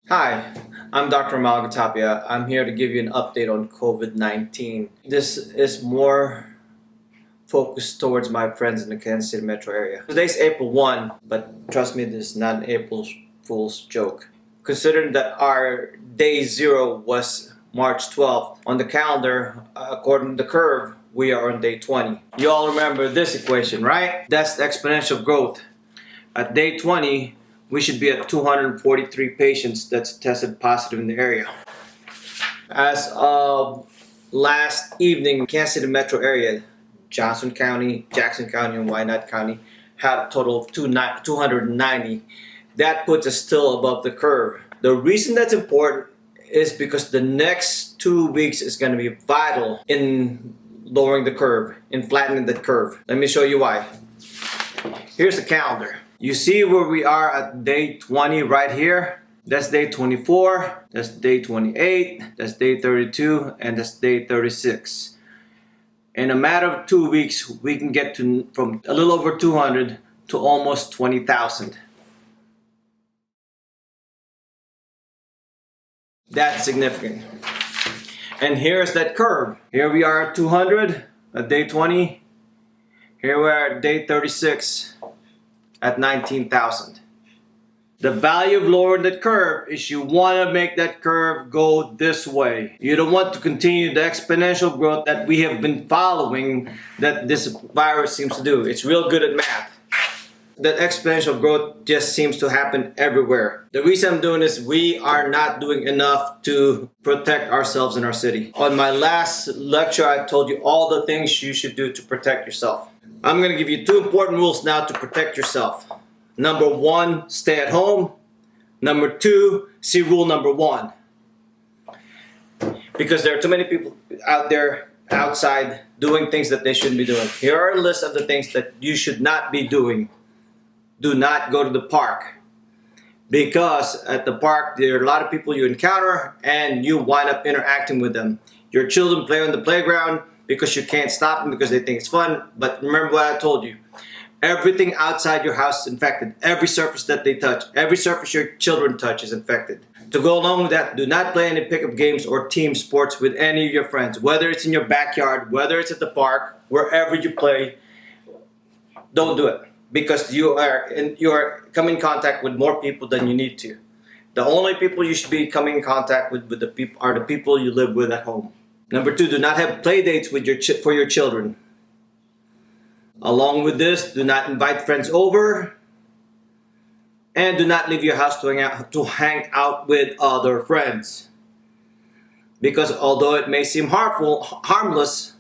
Hi, I'm Dr. Danielle Gatapia. I'm here to give you an update on COVID-19. This is more focused towards my friends in the Kansas City metro area. Today's April 1, but trust me, this is not an April Fool's joke. Considering that our day zero was March 12th, on the calendar, according to the curve, we are on day 20. You all remember this equation, right? That's the exponential growth. At day 20, we should be at 243 patients that's tested positive in the area. As of last evening, Kansas City metro area, Johnson County, Jackson County, and Wyandotte County had a total of 290. That puts us still above the curve. The reason that's important is because the next 2 weeks is going to be vital in lowering the curve, in flattening the curve. Let me show you why. Here's the calendar. You see where we are at day 20 right here? That's day 24, that's day 28, that's day 32, and that's day 36. In a matter of 2 weeks, we can get to from a little over 200 to almost 20,000. That's significant. And here's that curve. Here we are at 200 at day 20. Here we are at day 36 at 19,000. The value of lowering that curve is you want to make that curve go this way. You don't want to continue the exponential growth that we have been following that this virus seems to do. It's real good at math. That exponential growth just seems to happen everywhere. The reason I'm doing this, we are not doing enough to protect ourselves in our city. On my last lecture, I told you all the things you should do to protect yourself. I'm going to give you 2 important rules now to protect yourself. Number 1, stay at home. Number 2, see rule number 1. Because there are too many people out there outside doing things that they shouldn't be doing. Here are a list of the things that you should not be doing. Do not go to the park. Because at the park, there are a lot of people you encounter and you wind up interacting with them. Your children play on the playground because you can't stop them because they think it's fun. But remember what I told you. Everything outside your house is infected. Every surface that they touch, every surface your children touch is infected. To go along with that, do not play any pickup games or team sports with any of your friends. Whether it's in your backyard, whether it's at the park, wherever you play, don't do it. Because you are coming in contact with more people than you need to. The only people you should be coming in contact with the people are the people you live with at home. Number 2, do not have play dates with for your children. Along with this, do not invite friends over, and do not leave your house to hang out with other friends. Because although it may seem harmless,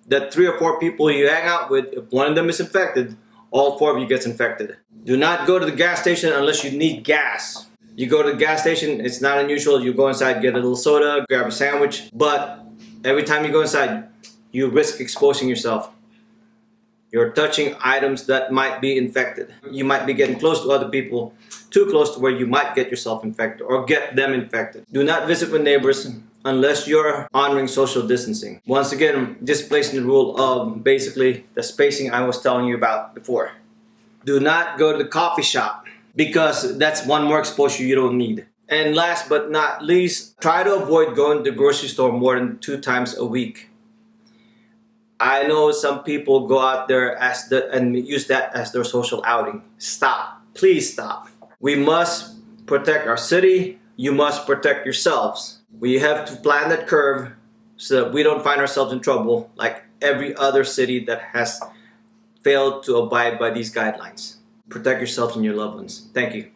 that 3 or 4 people you hang out with, if one of them is infected, all 4 of you gets infected. Do not go to the gas station unless you need gas. You go to the gas station, it's not unusual. You go inside, get a little soda, grab a sandwich, but every time you go inside, you risk exposing yourself. You're touching items that might be infected. You might be getting close to other people, too close to where you might get yourself infected or get them infected. Do not visit with neighbors unless you're honoring social distancing. Once again, displacing the rule of basically the spacing I was telling you about before. Do not go to the coffee shop because that's one more exposure you don't need. And last but not least, try to avoid going to the grocery store more than 2 times a week. I know some people go out there and use that as their social outing. Stop. Please stop. We must protect our city. You must protect yourselves. We have to plan that curve so that we don't find ourselves in trouble like every other city that has failed to abide by these guidelines. Protect yourselves and your loved ones. Thank you.